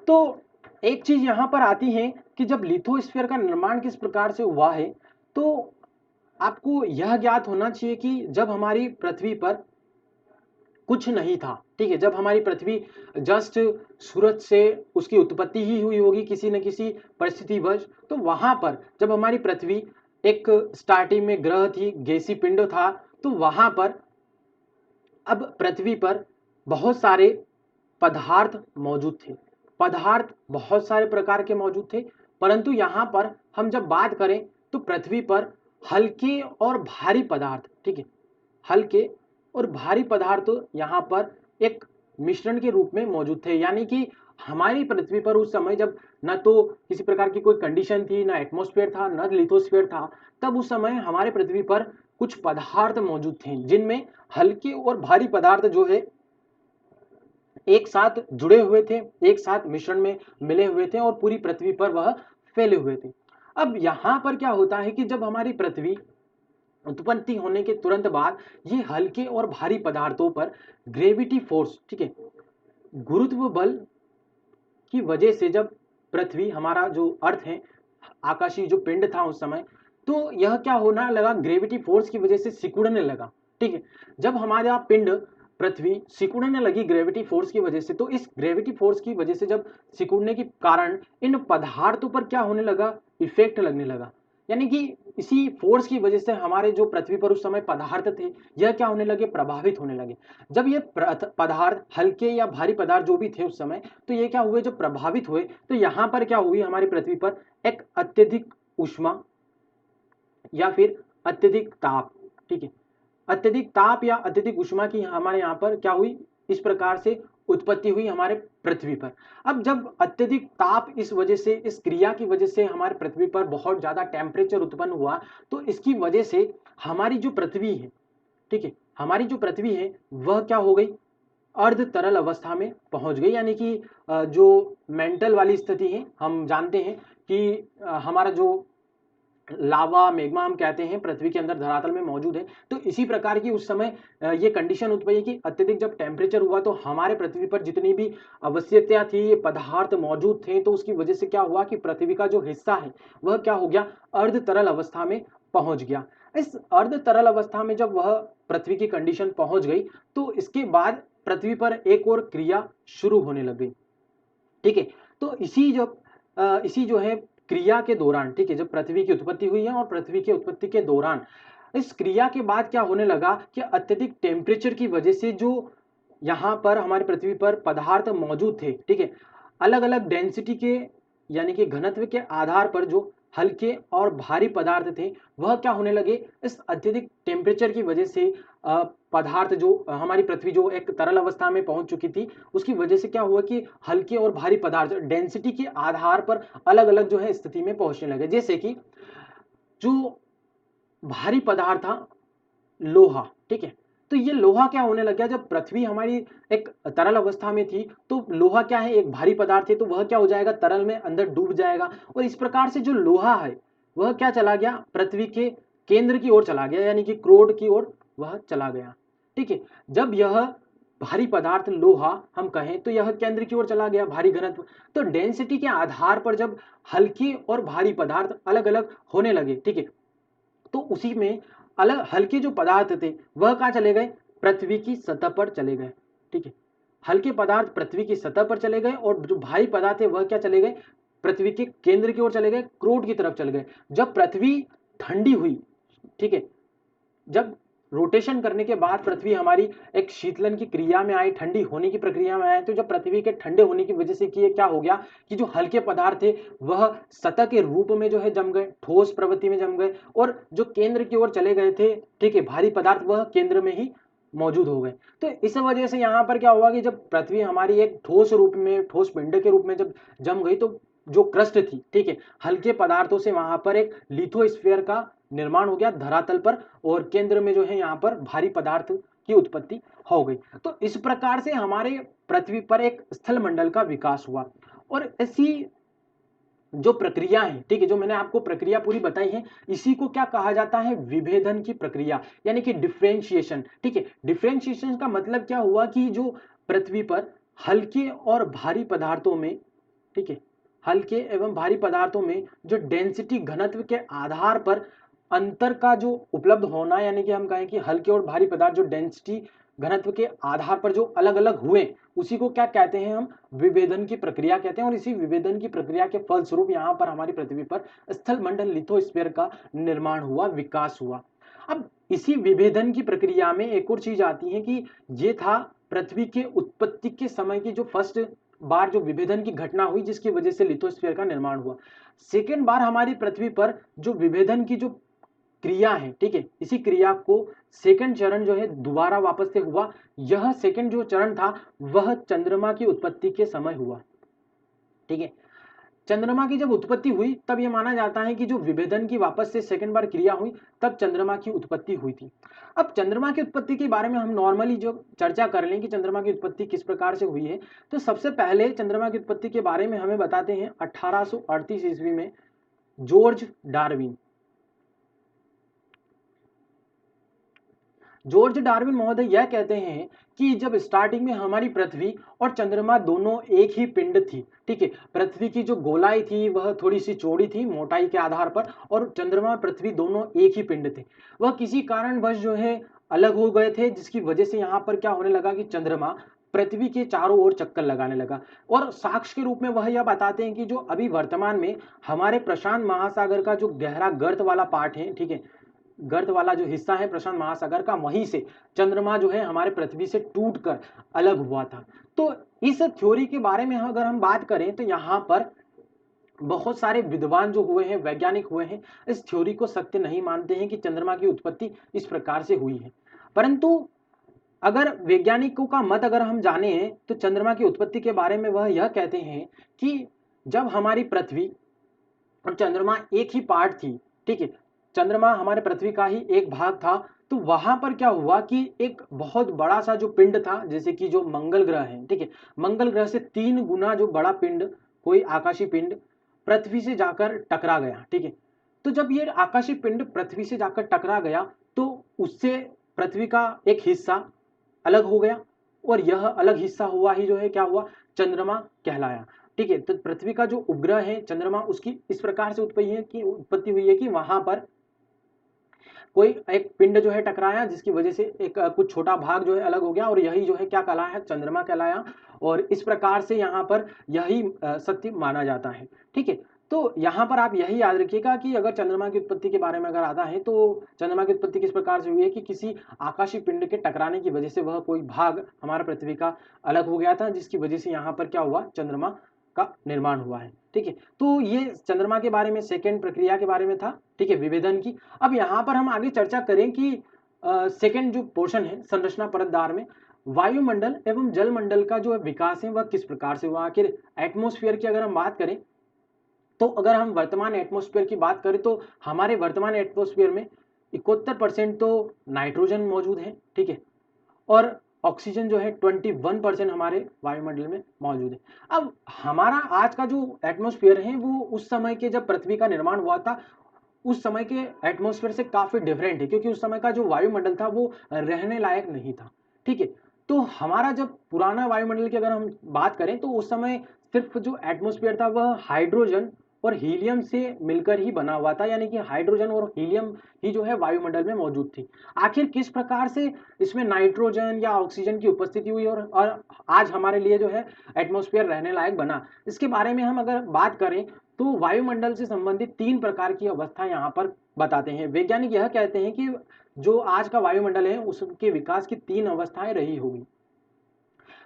A: तो एक चीज यहां पर आती है कि जब लिथोस्फीयर का निर्माण किस प्रकार से हुआ है, तो आपको यह ज्ञात होना चाहिए कि जब हमारी पृथ्वी पर कुछ नहीं था, ठीक है, जब हमारी पृथ्वी जस्ट सूरज से उसकी उत्पत्ति ही हुई होगी किसी न किसी परिस्थितिवश, तो वहां पर जब हमारी पृथ्वी एक स्टार्टिंग में ग्रह थी, गैसीय पिंड था, तो वहां पर अब पृथ्वी पर बहुत सारे पदार्थ मौजूद थे। पदार्थ बहुत सारे प्रकार के मौजूद थे, परंतु यहां पर हम जब बात करें तो पृथ्वी पर हल्के और भारी पदार्थ, ठीक है, हल्के और भारी पदार्थ यहां पर एक मिश्रण के रूप में मौजूद थे। यानी कि हमारी पृथ्वी पर उस समय जब न तो किसी प्रकार की कोई कंडीशन थी, ना एटमॉस्फेयर था, न लिथोस्फेयर था, तब उस समय हमारे पृथ्वी पर कुछ पदार्थ मौजूद थे जिनमें हल्के और भारी पदार्थ जो है एक साथ जुड़े हुए थे, एक साथ मिश्रण में मिले हुए थे और पूरी पृथ्वी पर वह फैले हुए थे। अब यहां पर क्या होता है कि जब हमारी पृथ्वी उत्पत्ति होने के तुरंत बाद ये हल्के और भारी पदार्थों पर ग्रेविटी फोर्स, ठीक है, गुरुत्व बल की वजह से जब पृथ्वी हमारा जो अर्थ है, आकाशीय जो पिंड था उस समय, तो यह क्या होना लगा, ग्रेविटी फोर्स की वजह से सिकुड़ने लगा, ठीक है। जब हमारा पिंड पृथ्वी सिकुड़ने लगी ग्रेविटी फोर्स की वजह से, तो इस ग्रेविटी फोर्स की वजह से जब सिकुड़ने के कारण इन पदार्थों पर क्या होने लगा, इफेक्ट लगने लगा। यानी कि इसी फोर्स की वजह से हमारे जो पृथ्वी पर उस समय पदार्थ थे, यह क्या होने लगे, प्रभावित होने लगे। जब ये पदार्थ हल्के या भारी पदार्थ जो भी थे उस समय, तो ये क्या हुए, जो प्रभावित हुए, तो यहां पर क्या हुई, हमारी पृथ्वी पर एक अत्यधिक उष्मा या फिर अत्यधिक ताप, ठीक है, अत्यधिक ताप या अत्यधिक उष्मा की हमारे यहाँ पर क्या हुई, इस प्रकार से उत्पत्ति हुई हमारे पृथ्वी पर। अब जब अत्यधिक ताप इस वजह से, इस क्रिया की वजह से हमारे पृथ्वी पर बहुत ज्यादा टेम्परेचर उत्पन्न हुआ, तो इसकी वजह से हमारी जो पृथ्वी है, ठीक है, हमारी जो पृथ्वी है वह क्या हो गई, अर्ध तरल अवस्था में पहुंच गई। यानी कि जो मेंटल वाली स्थिति है, हम जानते हैं कि हमारा जो लावा मैग्मा हम कहते हैं पृथ्वी के अंदर धरातल में मौजूद है, तो इसी प्रकार की उस समय ये कंडीशन उत्पन्न की अत्यधिक जब टेम्परेचर हुआ, तो हमारे पृथ्वी पर जितनी भी आवश्यकता थी, ये पदार्थ मौजूद थे, तो उसकी वजह से क्या हुआ कि पृथ्वी का जो हिस्सा है वह क्या हो गया, अर्ध तरल अवस्था में पहुंच गया। इस अर्ध तरल अवस्था में जब वह पृथ्वी की कंडीशन पहुंच गई, तो इसके बाद पृथ्वी पर एक और क्रिया शुरू होने लग गई, ठीक है। तो इसी जो है क्रिया के दौरान, ठीक है, जब पृथ्वी की उत्पत्ति हुई है और पृथ्वी की उत्पत्ति के दौरान इस क्रिया के बाद क्या होने लगा कि अत्यधिक टेम्परेचर की वजह से जो यहाँ पर हमारी पृथ्वी पर पदार्थ मौजूद थे, ठीक है, अलग अलग डेंसिटी के यानी कि घनत्व के आधार पर जो हल्के और भारी पदार्थ थे, वह क्या होने लगे, इस अत्यधिक टेम्परेचर की वजह से पदार्थ जो हमारी पृथ्वी जो एक तरल अवस्था में पहुंच चुकी थी, उसकी वजह से क्या हुआ कि हल्के और भारी पदार्थ डेंसिटी के आधार पर अलग अलग जो है स्थिति में पहुंचने लगे। जैसे कि जो भारी पदार्थ था लोहा, ठीक है, तो ये लोहा क्या होने लग गया, जब पृथ्वी हमारी एक तरल अवस्था में थी, तो लोहा क्या है, एक भारी पदार्थ है, तो वह क्या हो जाएगा, तरल में अंदर डूब जाएगा। और इस प्रकार से जो लोहा है वह क्या चला गया, पृथ्वी के केंद्र की ओर चला गया, यानी कि क्रोड की ओर वह चला गया, ठीक है। जब यह भारी पदार्थ लोहा हम कहें तो यह केंद्र की ओर चला गया, भारी घनत्व, तो डेंसिटी के आधार पर जब हल्के और भारी पदार्थ अलग अलग होने लगे, ठीक है, तो उसी में अलग हल्के जो पदार्थ थे वह कहाँ चले गए, पृथ्वी की सतह पर चले गए, ठीक है, हल्के पदार्थ पृथ्वी की सतह पर चले गए और जो भारी पदार्थ है वह क्या चले गए, पृथ्वी के केंद्र की ओर चले गए, क्रोड की तरफ चले गए। जब पृथ्वी ठंडी हुई, ठीक है, जब रोटेशन करने के बाद पृथ्वी हमारी एक शीतलन की क्रिया में आई, ठंडी होने की प्रक्रिया में आए, तो जब पृथ्वी के ठंडे होने की वजह से कि क्या हो गया कि जो हल्के पदार्थ थे वह सतह के रूप में जो है जम गए, ठोस प्रवृत्ति में जम गए, और जो केंद्र की ओर चले गए थे, ठीक है, भारी पदार्थ वह केंद्र में ही मौजूद हो गए। तो इस वजह से यहाँ पर क्या हुआ कि जब पृथ्वी हमारी एक ठोस रूप में, ठोस पिंड के रूप में जब जम गई, तो जो क्रस्ट थी, ठीक है, हल्के पदार्थों से वहां पर एक लिथोस्फीयर का निर्माण हो गया धरातल पर, और केंद्र में जो है यहाँ पर भारी पदार्थ की उत्पत्ति हो गई। तो इस प्रकार से हमारे पृथ्वी पर एक स्थल मंडल का विकास हुआ। और ऐसी जो प्रक्रिया है, ठीक है, जो मैंने आपको प्रक्रिया पूरी बताई है, इसी को क्या कहा जाता है, विभेदन की प्रक्रिया, यानी कि डिफ्रेंशिएशन, ठीक है। डिफ्रेंशिएशन का मतलब क्या हुआ कि जो पृथ्वी पर हल्के और भारी पदार्थों में, ठीक है, हल्के एवं भारी पदार्थों में जो डेंसिटी घनत्व के आधार पर अंतर का जो उपलब्ध होना, यानी कि हम कहें कि हल्के और भारी पदार्थ जो डेंसिटी घनत्व के आधार पर जो अलग अलग हुए, उसी को क्या कहते हैं, हम विभेदन की प्रक्रिया कहते हैं। और इसी विभेदन की प्रक्रिया के फलस्वरूप यहाँ पर हमारी पृथ्वी पर स्थल मंडल लिथोस्फीयर का निर्माण हुआ, विकास हुआ। अब इसी विभेदन की प्रक्रिया में एक और चीज आती है कि ये था पृथ्वी के उत्पत्ति के समय की जो फर्स्ट बार जो विभेदन की घटना हुई, जिसकी वजह से लिथोस्फीयर का निर्माण हुआ। सेकेंड बार हमारी पृथ्वी पर जो विभेदन की जो क्रिया है, ठीक है, इसी क्रिया को सेकंड चरण जो है दोबारा वापस से हुआ। यह सेकंड जो चरण था वह चंद्रमा की उत्पत्ति के समय हुआ, ठीक है। चंद्रमा की जब उत्पत्ति हुई तब यह माना जाता है कि जो विभेदन की वापस से सेकंड बार क्रिया हुई तब चंद्रमा की उत्पत्ति हुई थी। अब चंद्रमा की उत्पत्ति के बारे में हम नॉर्मली जो चर्चा कर लें कि चंद्रमा की उत्पत्ति किस प्रकार से हुई है, तो सबसे पहले चंद्रमा की उत्पत्ति के बारे में हमें बताते हैं 1838 ईस्वी में जॉर्ज डार्विन। जॉर्ज डार्विन महोदय यह कहते हैं कि जब स्टार्टिंग में हमारी पृथ्वी और चंद्रमा दोनों एक ही पिंड थी, ठीक है। पृथ्वी की जो गोलाई थी वह थोड़ी सी चौड़ी थी मोटाई के आधार पर, और चंद्रमा पृथ्वी दोनों एक ही पिंड थे। वह किसी कारणवश जो है अलग हो गए थे, जिसकी वजह से यहाँ पर क्या होने लगा कि चंद्रमा पृथ्वी के चारों ओर चक्कर लगाने लगा। और साक्ष्य के रूप में वह यह बताते हैं कि जो अभी वर्तमान में हमारे प्रशांत महासागर का जो गहरा गर्त वाला पार्ट है, ठीक है, गर्त वाला जो हिस्सा है प्रशांत महासागर का, वहीं से चंद्रमा जो है हमारे पृथ्वी से टूटकर अलग हुआ था। तो इस थ्योरी के बारे में अगर हम बात करें तो यहाँ पर बहुत सारे विद्वान जो हुए हैं, वैज्ञानिक हुए हैं, इस थ्योरी को सत्य नहीं मानते हैं कि चंद्रमा की उत्पत्ति इस प्रकार से हुई है। परंतु अगर वैज्ञानिकों का मत अगर हम जाने तो चंद्रमा की उत्पत्ति के बारे में वह यह कहते हैं कि जब हमारी पृथ्वी और चंद्रमा एक ही पार्ट थी, ठीक है, चंद्रमा हमारे पृथ्वी का ही एक भाग था, तो वहां पर क्या हुआ कि एक बहुत बड़ा सा जो पिंड था, जैसे कि जो मंगल ग्रह है, ठीक है, मंगल ग्रह से 3 गुना जो बड़ा पिंड, कोई आकाशीय पिंड पृथ्वी से जाकर टकरा गया, ठीक है। तो जब ये आकाशीय पिंड पृथ्वी से जाकर टकरा गया तो उससे पृथ्वी का एक हिस्सा अलग हो गया, और यह अलग हिस्सा हुआ ही जो है क्या हुआ, चंद्रमा कहलाया, ठीक है। तो पृथ्वी का जो उपग्रह है चंद्रमा, उसकी इस प्रकार से उत्पत्ति हुई है कि वहां पर कोई एक पिंड जो है टकराया, जिसकी वजह से एक कुछ छोटा भाग जो है अलग हो गया, और यही जो है क्या कहलाया, चंद्रमा कहलाया। और इस प्रकार से यहाँ पर यही सत्य माना जाता है, ठीक है। तो यहाँ पर आप यही याद रखिएगा कि अगर चंद्रमा की उत्पत्ति के बारे में अगर आता है तो चंद्रमा की उत्पत्ति किस प्रकार से हुई है कि किसी आकाशीय पिंड के टकराने की वजह से वह कोई भाग हमारा पृथ्वी का अलग हो गया था, जिसकी वजह से यहाँ पर क्या हुआ, चंद्रमा का निर्माण हुआ है, ठीक है। तो ये चंद्रमा के बारे में सेकेंड प्रक्रिया के बारे में था, ठीक है, विभेदन की। अब यहाँ पर हम आगे चर्चा करें कि सेकेंड जो पोर्शन है संरचना परतदार में वायुमंडल एवं जलमंडल का जो विकास है वह किस प्रकार से हुआ। आखिर एटमोस्फियर की अगर हम बात करें तो अगर हम वर्तमान एटमोस्फियर की बात करें तो हमारे वर्तमान एटमोस्फियर में 71% तो नाइट्रोजन मौजूद है, ठीक है, और ऑक्सीजन जो है 21% हमारे वायुमंडल में मौजूद है। अब हमारा आज का जो एटमॉस्फेयर है वो उस समय के जब पृथ्वी का निर्माण हुआ था उस समय के एटमॉस्फेयर से काफी डिफरेंट है, क्योंकि उस समय का जो वायुमंडल था वो रहने लायक नहीं था, ठीक है। तो हमारा जब पुराना वायुमंडल की अगर हम बात करें तो उस समय सिर्फ जो एटमॉस्फेयर था वह हाइड्रोजन और हीलियम से मिलकर ही बना हुआ था, यानी कि हाइड्रोजन और हीलियम ही जो है वायुमंडल में मौजूद थी। आखिर किस प्रकार से इसमें नाइट्रोजन या ऑक्सीजन की उपस्थिति हुई और आज हमारे लिए जो है एटमॉस्फेयर रहने लायक बना, इसके बारे में हम अगर बात करें तो वायुमंडल से संबंधित 3 प्रकार की अवस्था यहाँ पर बताते हैं। वैज्ञानिक यह कहते हैं कि जो आज का वायुमंडल है उसके विकास की 3 अवस्थाएं रही होगी।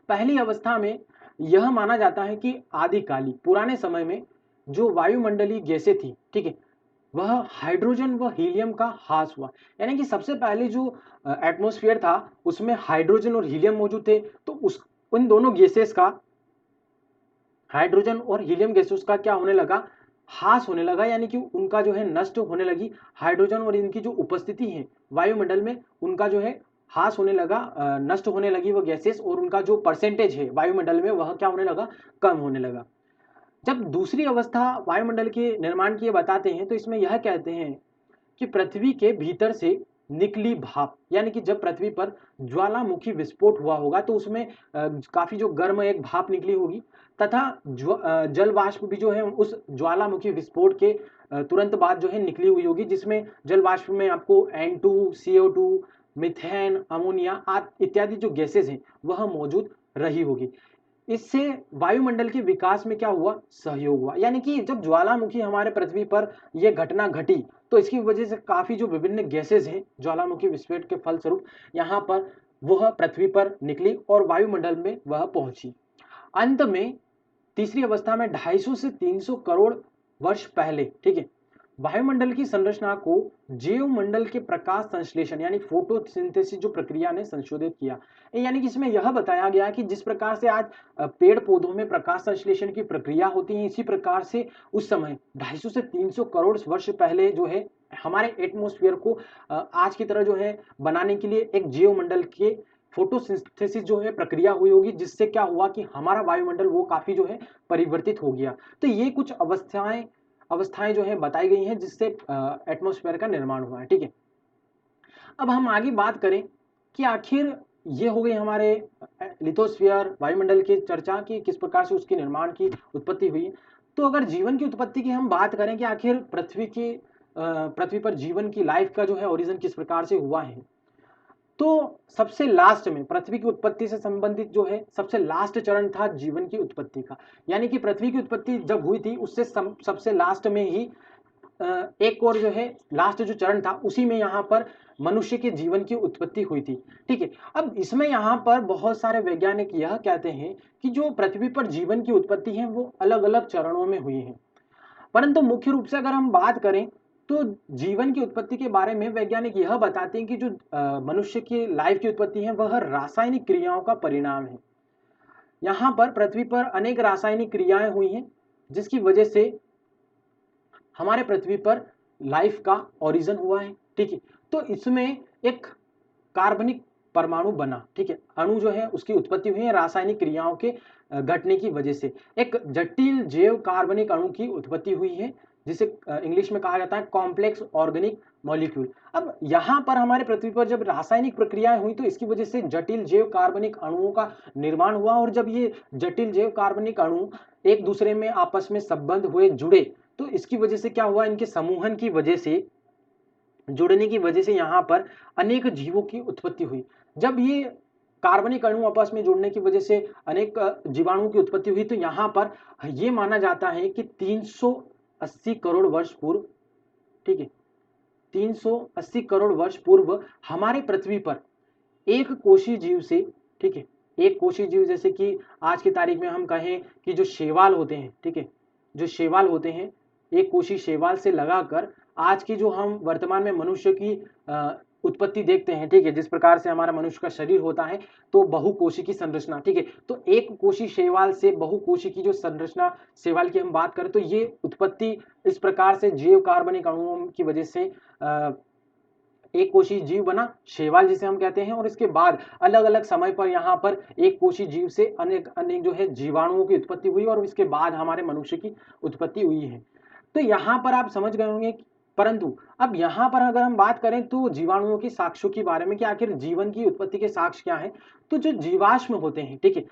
A: पहली अवस्था में यह माना जाता है कि आदिकालिक पुराने समय में जो वायुमंडलीय गैसें थी, ठीक है, वह हाइड्रोजन व हीलियम का ह्रास हुआ, यानी कि सबसे पहले जो एटमॉस्फेयर था उसमें हाइड्रोजन और हीलियम मौजूद थे, तो उस उन दोनों गैसेस का, हाइड्रोजन और हीलियम गैसेस का क्या होने लगा, ह्रास होने लगा, यानी कि उनका जो है नष्ट होने लगी। हाइड्रोजन और इनकी जो उपस्थिति है वायुमंडल में उनका जो है ह्रास होने लगा, नष्ट होने लगी वो गैसेस, और उनका जो परसेंटेज है वायुमंडल में वह क्या होने लगा, कम होने लगा। जब दूसरी अवस्था वायुमंडल के निर्माण की बताते हैं तो इसमें यह कहते हैं कि पृथ्वी के भीतर से निकली भाप, यानी कि जब पृथ्वी पर ज्वालामुखी विस्फोट हुआ होगा तो उसमें काफी जो गर्म एक भाप निकली होगी, तथा जल वाष्प भी जो है उस ज्वालामुखी विस्फोट के तुरंत बाद जो है निकली हुई होगी, जिसमें जल वाष्प में आपको N2, CO2, मिथेन, अमोनिया इत्यादि जो गैसेज हैं वह मौजूद रही होगी। इससे वायुमंडल के विकास में क्या हुआ, सहयोग हुआ। यानी कि जब ज्वालामुखी हमारे पृथ्वी पर यह घटना घटी तो इसकी वजह से काफी जो विभिन्न गैसेज हैं ज्वालामुखी विस्फोट के फलस्वरूप यहाँ पर वह पृथ्वी पर निकली और वायुमंडल में वह पहुंची। अंत में तीसरी अवस्था में 250 से 300 करोड़ वर्ष पहले, ठीक है, वायुमंडल की संरचना को जीवमंडल के प्रकाश संश्लेषण यानी फोटोसिंथेसिस जो प्रक्रिया ने संशोधित किया। यानी कि इसमें यह बताया गया कि जिस प्रकार से आज पेड़ पौधों में प्रकाश संश्लेषण की प्रक्रिया होती है, इसी प्रकार से उस समय 250 से 300 करोड़ वर्ष पहले जो है हमारे एटमॉस्फेयर को आज की तरह जो है बनाने के लिए एक जीवमंडल के फोटोसिंथेसिस जो है प्रक्रिया हुई होगी, जिससे क्या हुआ कि हमारा वायुमंडल वो काफी जो है परिवर्तित हो गया। तो ये कुछ अवस्थाएं जो है बताई गई हैं जिससे एटमॉस्फेयर का निर्माण हुआ है। ठीक है, अब हम आगे बात करें कि आखिर ये हो गई हमारे लिथोस्फीयर वायुमंडल की चर्चा की किस प्रकार से उसके निर्माण की उत्पत्ति हुई। तो अगर जीवन की उत्पत्ति की हम बात करें कि आखिर पृथ्वी पर जीवन की लाइफ का जो है ओरिजिन किस प्रकार से हुआ है, तो सबसे लास्ट में पृथ्वी की उत्पत्ति से संबंधित जो है सबसे लास्ट चरण था जीवन की उत्पत्ति का। यानी कि पृथ्वी की उत्पत्ति जब हुई थी उससे सबसे लास्ट में ही एक और जो है लास्ट जो चरण था उसी में यहाँ पर मनुष्य के जीवन की उत्पत्ति हुई थी। ठीक है, अब इसमें यहाँ पर बहुत सारे वैज्ञानिक यह कहते हैं कि जो पृथ्वी पर जीवन की उत्पत्ति है वो अलग अलग चरणों में हुई है, परंतु मुख्य रूप से अगर हम बात करें तो जीवन की उत्पत्ति के बारे में वैज्ञानिक यह बताते हैं कि जो मनुष्य की लाइफ की उत्पत्ति है वह रासायनिक क्रियाओं का परिणाम है। यहाँ पर पृथ्वी पर अनेक रासायनिक क्रियाएं हुई हैं जिसकी वजह से हमारे पृथ्वी पर लाइफ का ओरिजिन हुआ है। ठीक है, तो इसमें एक कार्बनिक परमाणु बना, ठीक है, अणु जो है उसकी उत्पत्ति हुई है रासायनिक क्रियाओं के घटने की वजह से। एक जटिल जैव कार्बनिक अणु की उत्पत्ति हुई है जिसे इंग्लिश में कहा जाता है कॉम्प्लेक्स ऑर्गेनिक मॉलिक्यूल। अब यहाँ पर हमारे पृथ्वी पर जब रासायनिक प्रक्रियाएं हुई तो इसकी वजह से जटिल जैव कार्बनिक अणुओं का निर्माण हुआ, और जब ये जटिल जैव कार्बनिक अणु एक दूसरे में आपस में संबंध हुए जुड़े तो इसकी वजह से क्या हुआ, इनके समूहन की वजह से जुड़ने की वजह से यहाँ पर अनेक जीवों की उत्पत्ति हुई। जब ये कार्बनिक अणु आपस में जुड़ने की वजह से अनेक जीवाणुओं की उत्पत्ति हुई तो यहाँ पर यह माना जाता है कि 380 करोड़ वर्ष पूर्व, ठीक है, 380 करोड़ वर्ष पूर्व हमारे पृथ्वी पर एक कोशी जीव से, ठीक है, एक कोशी जीव जैसे कि आज की तारीख में हम कहें कि जो शैवाल होते हैं, ठीक है, जो शैवाल होते हैं एक कोशी शैवाल से लगाकर आज की जो हम वर्तमान में मनुष्य की उत्पत्ति देखते हैं, ठीक है, जिस प्रकार से हमारा मनुष्य का शरीर होता है तो बहुकोशी की संरचना, ठीक है, तो एक कोशी शैवाल से बहुकोशी की जो संरचना शैवाल की हम बात करें तो ये उत्पत्ति इस प्रकार से जैव कार्बनिक अणुओं की वजह से एक कोशी जीव बना शैवाल जिसे हम कहते हैं, और इसके बाद अलग अलग समय पर यहाँ पर एक कोशी जीव से अनेक अनेक जो है जीवाणुओं की उत्पत्ति हुई और इसके बाद हमारे मनुष्य की उत्पत्ति हुई है। तो यहाँ पर आप समझ गए होंगे, परंतु अब यहाँ पर अगर हम बात करें तो जीवाणुओं की साक्ष्यों के बारे में कि आखिर जीवन की उत्पत्ति के साक्ष्य क्या है, तो जो जीवाश्म होते हैं, ठीक है,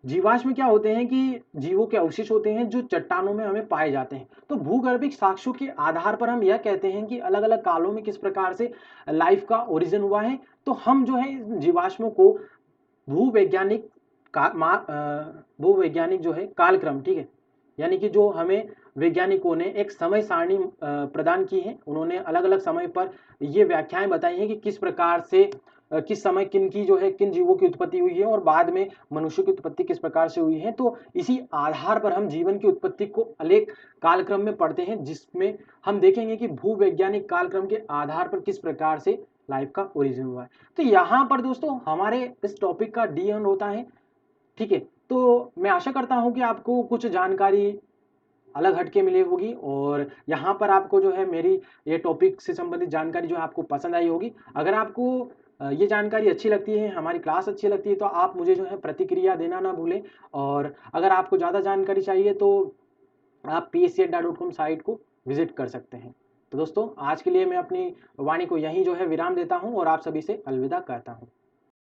A: जीवाश्म क्या होते हैं कि जीवों के अवशेष होते हैं जो चट्टानों में हमें पाए जाते हैं। तो भूगर्भिक साक्ष्यों के आधार पर हम यह कहते हैं कि अलग अलग कालों में किस प्रकार से लाइफ का ओरिजिन हुआ है। तो हम जो है जीवाश्मों को भूवैज्ञानिक भूवैज्ञानिक जो है कालक्रम, ठीक है, यानी कि जो हमें वैज्ञानिकों ने एक समय सारणी प्रदान की है, उन्होंने अलग अलग समय पर ये व्याख्याएं बताई हैं कि किस प्रकार से किस समय किन की जो है किन जीवों की उत्पत्ति हुई है और बाद में मनुष्य की उत्पत्ति किस प्रकार से हुई है। तो इसी आधार पर हम जीवन की उत्पत्ति को अनेक कालक्रम में पढ़ते हैं जिसमें हम देखेंगे कि भूवैज्ञानिक कालक्रम के आधार पर किस प्रकार से लाइफ का ओरिजिन हुआ है। तो यहाँ पर दोस्तों हमारे इस टॉपिक का डी एंड होता है। ठीक है, तो मैं आशा करता हूँ कि आपको कुछ जानकारी अलग हटके मिली होगी और यहाँ पर आपको जो है मेरी ये टॉपिक से संबंधित जानकारी जो है आपको पसंद आई होगी। अगर आपको ये जानकारी अच्छी लगती है, हमारी क्लास अच्छी लगती है, तो आप मुझे जो है प्रतिक्रिया देना ना भूलें। और अगर आपको ज़्यादा जानकारी चाहिए तो आप psc.com साइट को विजिट कर सकते हैं। तो दोस्तों आज के लिए मैं अपनी वाणी को यहीं जो है विराम देता हूँ और आप सभी से अलविदा कहता हूँ।